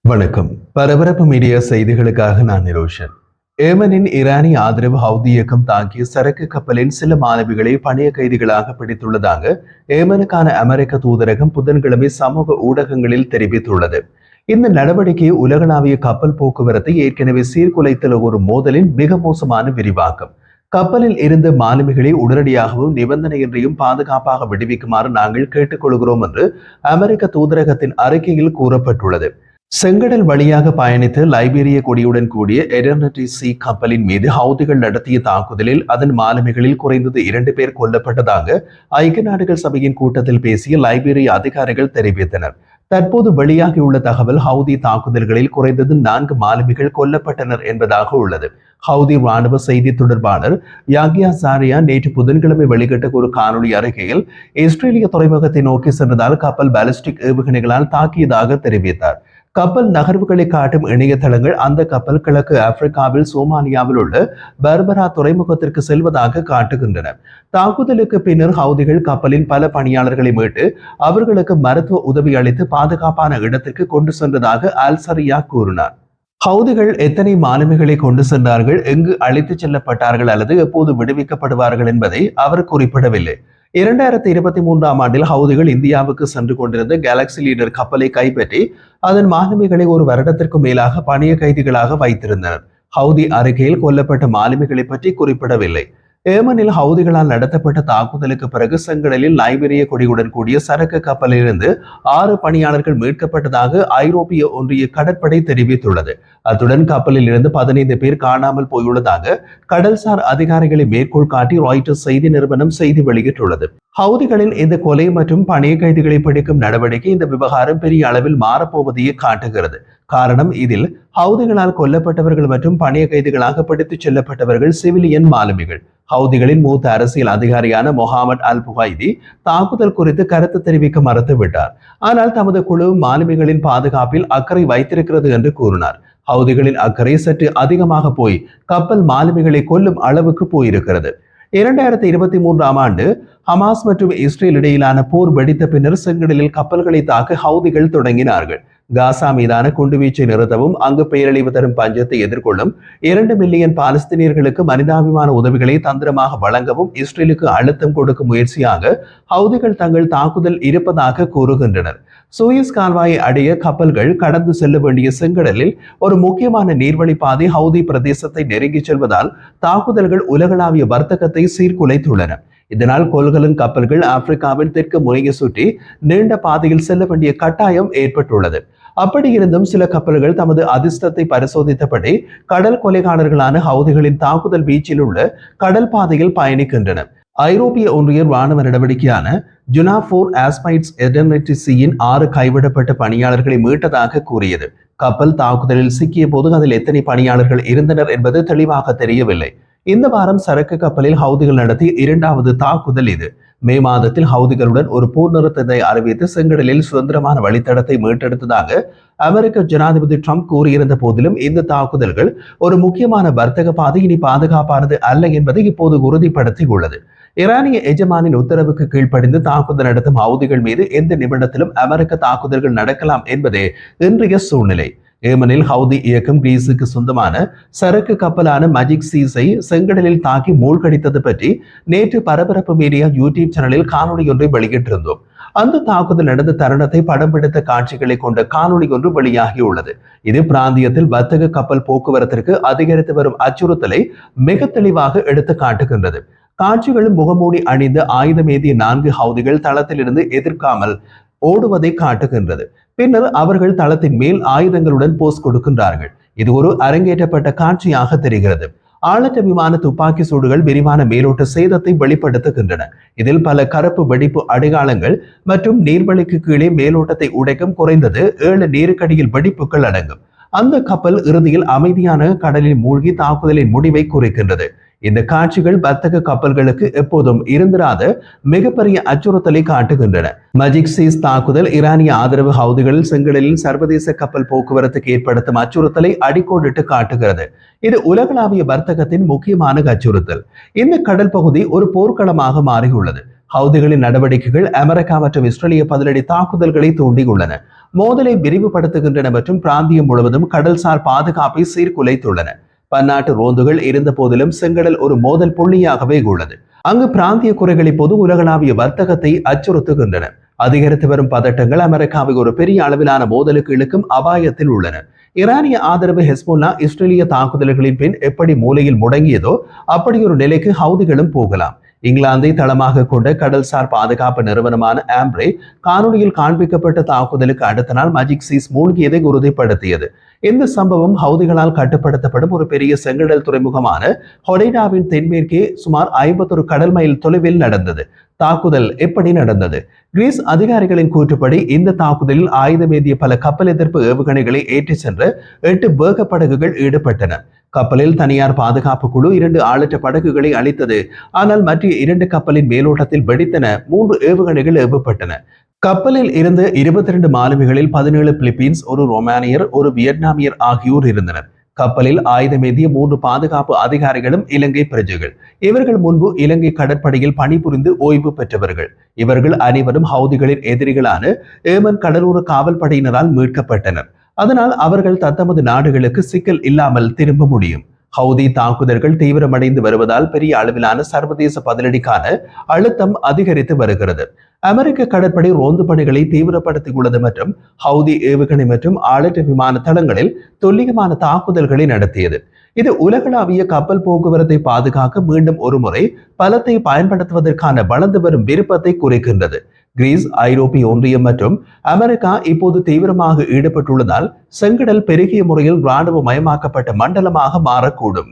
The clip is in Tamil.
வணக்கம். பரபரப்பு மீடியா செய்திகளுக்காக நான் நிரோஷன். ஏமனின் ஈரானிய ஆதரவு ஹவுதி இயக்கம் தாக்கிய சரக்கு கப்பலின் சில மாணவிகளை பணைய கைதிகளாக பிடித்துள்ளதாக ஏமனுக்கான அமெரிக்க தூதரகம் புதன்கிழமை சமூக ஊடகங்களில் தெரிவித்துள்ளது. இந்த நடவடிக்கை உலகளாவிய கப்பல் போக்குவரத்தை ஏற்கனவே சீர்குலைத்துள்ள ஒரு மோதலின் மிக மோசமான விரிவாக்கம். கப்பலில் இருந்த மாலுமிகளை உடனடியாகவும் நிபந்தனையின்றியும் பாதுகாப்பாக விடுவிக்குமாறு நாங்கள் கேட்டுக்கொள்கிறோம் என்று அமெரிக்க தூதரகத்தின் அறிக்கையில் கூறப்பட்டுள்ளது. செங்கடல் வழியாக பயணித்து லைபீரிய கொடியுடன் கூடிய எடர்னிட்டி சி கப்பலின் மீது ஹவுதிகள் நடத்திய தாக்குதலில் அதன் மாலுமிகளில் குறைந்தது 2 பேர் கொல்லப்பட்டதாக ஐக்கிய நாடுகள் சபையின் கூட்டத்தில் பேசிய லைபீரிய அதிகாரிகள் தெரிவித்தனர். தற்போது வெளியாகியுள்ள தகவல் ஹவுதி தாக்குதல்களில் குறைந்தது 4 மாலுமிகள் கொல்லப்பட்டனர் என்பதாக உள்ளது. ஹவுதி ராணுவ செய்தி தொடர்பாளர் யாகியா சாரியா நேற்று புதன்கிழமை வெளியிட்ட ஒரு காணொலி அறிக்கையில் இஸ்ரேலிய துறைமுகத்தை நோக்கி சென்றதால் கப்பல் பாலிஸ்டிக் ஏவுகணைகளால் தாக்கியதாக தெரிவித்தார். கப்பல் நகர்வுகளை காட்டும் இணையதளங்கள் அந்த கப்பல் கிழக்கு ஆப்பிரிக்காவில் சோமாலியாவில் உள்ள பர்பரா துறைமுகத்திற்கு செல்வதாக காட்டுகின்றன. தாக்குதலுக்கு பின்னர் ஹவுதிகள் கப்பலின் பல பணியாளர்களை மீட்டு அவர்களுக்கு மருத்துவ உதவி அளித்து பாதுகாப்பான இடத்திற்கு கொண்டு சென்றதாக அல்சரியா கூறினார். ஹவுதிகள் எத்தனை மாலுமிகளை கொண்டு சென்றார்கள், எங்கு அழைத்துச் செல்லப்பட்டார்கள் அல்லது எப்போது விடுவிக்கப்படுவார்கள் என்பதை அவர் குறிப்பிடவில்லை. 2023ஆம் ஆண்டில் ஹவுதிகள் இந்தியாவுக்கு சென்று கொண்டிருந்த கேலக்சி லீடர் கப்பலை கைப்பற்றி அதன் மாலுமிகளை ஒரு வருடத்திற்கு மேலாக பணிய கைதிகளாக வைத்திருந்தனர். ஹவுதி அறிக்கையில் கொல்லப்பட்ட மாலுமிகளை பற்றி குறிப்பிடவில்லை. ஏமனில் ஹவுதிகளால் நடத்தப்பட்ட தாக்குதலுக்கு பிறகு செங்கடலில் லைபீரிய கொடியுடன் கூடிய சரக்கு கப்பலிலிருந்து 6 பணியாளர்கள் மீட்கப்பட்டதாக ஐரோப்பிய ஒன்றிய கடற்படை தெரிவித்துள்ளது. அத்துடன் கப்பலில் இருந்து 15 பேர் காணாமல் போயுள்ளதாக கடல்சார் அதிகாரிகளை மேற்கோள் காட்டி ராய்ட்டர்ஸ் செய்தி நிறுவனம் செய்தி வெளியிட்டுள்ளது. ஹவுதிகளின் இந்த கொலை மற்றும் பணிய கைதிகளை பிடிக்கும் நடவடிக்கை இந்த விவகாரம் பெரிய அளவில் மாறப்போவதையே காட்டுகிறது. காரணம், இதில் ஹவுதிகளால் கொல்லப்பட்டவர்கள் மற்றும் பணிய கைதிகளாக பிடித்துச் செல்லப்பட்டவர்கள் சிவிலியன் மாலுமிகள். ஹவுதிகளின் மூத்த அரசியல் அதிகாரியான மொஹாமட் அல் புகைதி தாக்குதல் குறித்து கருத்து தெரிவிக்க மறுத்துவிட்டார். ஆனால் தமது குழு மாலுமிகளின் பாதுகாப்பில் அக்கறை வைத்திருக்கிறது என்று கூறினார். ஹவுதிகளின் அக்கறை சற்று அதிகமாக போய் கப்பல் மாலுமிகளை கொல்லும் அளவுக்கு போயிருக்கிறது. 2023ஆம் ஆண்டு ஹமாஸ் மற்றும் இஸ்ரேல் இடையிலான போர் வெடித்த பின்னர் செங்கடலில் கப்பல்களை தாக்க ஹவுதிகள் தொடங்கினார்கள். காசா மீதான குண்டுவீச்சை நிறுத்தவும் அங்கு பேரழிவு தரும் பஞ்சத்தை எதிர்கொள்ளும் 2 மில்லியன் பாலஸ்தீனியர்களுக்கு மனிதாபிமான உதவிகளை தந்திரமாக வழங்கவும் இஸ்ரேலுக்கு அழுத்தம் கொடுக்கும் முயற்சியாக ஹவுதிகள் தங்கள் தாக்குதல் இருப்பதாக கூறுகின்றனர். சூயஸ் கால்வாயை அடைய கப்பல்கள் கடந்து செல்ல வேண்டிய செங்கடலில் ஒரு முக்கியமான நீர்வழி பாதை ஹவுதி பிரதேசத்தை நெருங்கிச் செல்வதால் தாக்குதல்கள் உலகளாவிய வர்த்தகத்தை சீர்குலைத்துள்ளன. இதனால் கொள்கலன் கப்பல்கள் ஆப்பிரிக்காவின் தெற்கு முனையை சுற்றி நீண்ட பாதையில் செல்ல வேண்டிய கட்டாயம் ஏற்பட்டுள்ளது. அப்படி இருந்தும் சில கப்பல்கள் தமது அதிர்ஷ்டத்தை பரிசோதித்தபடி கடல் கொலைகாரர்களான ஹவுதிகளின் தாக்குதல் வீச்சில் உள்ள கடல் பாதையில் பயணிக்கின்றன. ஐரோப்பிய ஒன்றிய ராணுவ நடவடிக்கையான ஜுனாஃபோர் ஆஸ்பைட்ஸ் எடர்னிட்டி சியின் 6 கைவிடப்பட்ட பணியாளர்களை மீட்டதாக கூறியது. கப்பல் தாக்குதலில் சிக்கிய போது அதில் எத்தனை பணியாளர்கள் இருந்தனர் என்பது தெளிவாக தெரியவில்லை. இந்த வாரம் சரக்கு கப்பலில் ஹவுதிகள் நடத்திய 2வது தாக்குதல் இது. மே மாதத்தில் ஹவுதிகளுடன் ஒரு போர் நிறுத்தத்தை அறிவித்து செங்கடலில் சுதந்திரமான வழித்தடத்தை மீட்டெடுத்ததாக அமெரிக்க ஜனாதிபதி ட்ரம்ப் கூறியிருந்த போதிலும் இந்த தாக்குதல்கள் ஒரு முக்கியமான வர்த்தக பாதை இனி பாதுகாப்பானது அல்ல என்பதை இப்போது உறுதிப்படுத்தியுள்ளது. ஈரானிய எஜமானின் உத்தரவுக்கு கீழ்ப்படிந்து தாக்குதல் நடத்தும் ஹவுதிகள் மீது எந்த நிமிடத்திலும் அமெரிக்க தாக்குதல்கள் நடக்கலாம் என்பதே இன்றைய சூழ்நிலை. ஏமனில் ஹவுதி இயக்கம் கிரீஸுக்கு சொந்தமான சரக்கு கப்பலான மஜிக் சீஸை செங்கடலில் தாக்கி மூழ்கடித்தது பற்றி நேற்று பரபரப்பு மீடியா யூடியூப் சேனலில் காணொலி ஒன்றை வெளியிட்டிருந்தோம். அந்த தாக்குதல் நடந்த தருணத்தை படம் பிடித்த காட்சிகளை கொண்ட காணொலி ஒன்று வெளியாகியுள்ளது. இது பிராந்தியத்தில் வர்த்தக கப்பல் போக்குவரத்திற்கு அதிகரித்து வரும் அச்சுறுத்தலை மிக தெளிவாக எடுத்து காட்டுகின்றது. காட்சிகளும் முகமூடி அணிந்த ஆயுதமேந்திய 4 ஹவுதிகள் தளத்திலிருந்து எதிர்க்காமல் ஓடுவதை காட்டுகின்றது. பின்னர் அவர்கள் தளத்தின் மேல் ஆயுதங்களுடன் போஸ் கொடுக்கின்றார்கள். இது ஒரு அரங்கேற்றப்பட்ட காட்சியாக தெரிகிறது. ஆளற்ற விமான துப்பாக்கி சூடுகள் விரிவான மேலோட்ட சேதத்தை வெளிப்படுத்துகின்றன. இதில் பல கருப்பு வெடிப்பு அடையாளங்கள் மற்றும் நீர்வழிக்கு கீழே மேலோட்டத்தை உடைக்கும் குறைந்தது 7 நீருக்கடியில் வெடிப்புகள் அடங்கும். அந்த கப்பல் இறுதியில் அமைதியான கடலில் மூழ்கி தாக்குதலின் முடிவை குறிக்கின்றது. இந்த காட்சிகள் வர்த்தக கப்பல்களுக்கு எப்போதும் இருந்திராத மிகப்பெரிய அச்சுறுத்தலை காட்டுகின்றன. மஜிக் சீஸ் தாக்குதல் ஈரானிய ஆதரவு ஹவுதிகளில் செங்கடலில் சர்வதேச கப்பல் போக்குவரத்துக்கு ஏற்படுத்தும் அச்சுறுத்தலை அடிக்கோடிட்டு காட்டுகிறது. இது உலகளாவிய வர்த்தகத்தின் முக்கியமான அச்சுறுத்தல். இந்த கடல் பகுதி ஒரு போர்க்களமாக மாறியுள்ளது. ஹவுதிகளின் நடவடிக்கைகள் அமெரிக்கா மற்றும் இஸ்ரேலிய பதிலடி தாக்குதல்களை தூண்டியுள்ளன. மோதலை விரிவுபடுத்துகின்றன மற்றும் பிராந்தியம் முழுவதும் கடல்சார் பாதுகாப்பை சீர்குலைத்துள்ளன. பன்னாட்டு ரோந்துகள் இருந்த போதிலும் செங்கடல் ஒரு மோதல் புள்ளியாகவே உள்ளது. அங்கு பிராந்திய குறைகளை பொது உலகளாவிய வர்த்தகத்தை அச்சுறுத்துகின்றன. அதிகரித்து வரும் பதட்டங்கள் அமெரிக்காவை ஒரு பெரிய அளவிலான மோதலுக்கு இழுக்கும் அபாயத்தில் உள்ளன. ஈரானிய ஆதரவு ஹெஸ்போல்லா இஸ்ரேலிய தாக்குதல்களின் பின் எப்படி மூலையில் முடங்கியதோ அப்படி ஒரு நிலைக்கு ஹவுதிகளும் போகலாம். இங்கிலாந்தை தளமாக கொண்ட கடல்சார் பாதுகாப்பு நிறுவனமான ஆம்ப்ரே காணொலியில் காண்பிக்கப்பட்ட தாக்குதலுக்கு அடுத்த நாள் மஜிக் சீஸ் மூழ்கியதை உறுதிப்படுத்தியது. இந்த சம்பவம் ஹவுதிகளால் கட்டுப்படுத்தப்படும் ஒரு பெரிய செங்கடல் துறைமுகமான ஹொடைடாவின் தென்மேற்கே சுமார் 51 கடல் மைல் தொலைவில் நடந்தது. தாக்குதல் எப்படி நடந்தது? கிரீஸ் அதிகாரிகளின் கூற்றுப்படி இந்த தாக்குதலில் ஆயுதமேந்திய பல கப்பல் எதிர்ப்பு ஏவுகணைகளை ஏற்றிச் சென்ற 8 வேக படகுகள் ஈடுபட்டன. கப்பலில் தனியார் பாதுகாப்பு குழு 2 ஆளற்ற படகுகளை அளித்தது. ஆனால் மற்ற 2 கப்பலின் மேலோட்டத்தில் வெடித்தன. 3 ஏவுகணைகள் ஏவப்பட்டன. கப்பலில் இருந்த 22 மாலுமிகளில் 17 பிலிப்பீன்ஸ், ஒரு ரொமானியர், ஒரு வியட்நாமியர் ஆகியோர் இருந்தனர். கப்பலில் ஆயுதமேந்திய 3 பாதுகாப்பு அதிகாரிகளும் இலங்கை பிரஜைகள். இவர்கள் முன்பு இலங்கை கடற்படையில் பணிபுரிந்து ஓய்வு பெற்றவர்கள். இவர்கள் அனைவரும் ஹவுதிகளின் எதிரிகளான ஏமன் கடலோர காவல் படையினரால் மீட்கப்பட்டனர். அதனால் அவர்கள் தத்தமது நாடுகளுக்கு சிக்கல் இல்லாமல் திரும்ப முடியும். ஹவுதி தாக்குதல்கள் தீவிரமடைந்து வருவதால் பெரிய அளவிலான சர்வதேச பதிலடிக்கான அழுத்தம் அதிகரித்து வருகிறது. அமெரிக்க கடற்படை ரோந்து பணிகளை தீவிரப்படுத்தியுள்ளது மற்றும் ஹவுதி ஏவுகணை மற்றும் ஆளற்ற விமான தளங்களில் துல்லியமான தாக்குதல்களை நடத்தியது. இது உலகளாவிய கப்பல் போக்குவரத்தை பாதுகாக்க மீண்டும் ஒரு முறை பலத்தை பயன்படுத்துவதற்கான வளர்ந்து வரும் விருப்பத்தை குறைக்கின்றது. கிரீஸ், ஐரோப்பிய ஒன்றியம் மற்றும் அமெரிக்கா இப்போது தீவிரமாக ஈடுபட்டுள்ளதால் செங்கடல் பெருகிய முறையில் இராணுவ மயமாக்கப்பட்ட மண்டலமாக மாறக்கூடும்.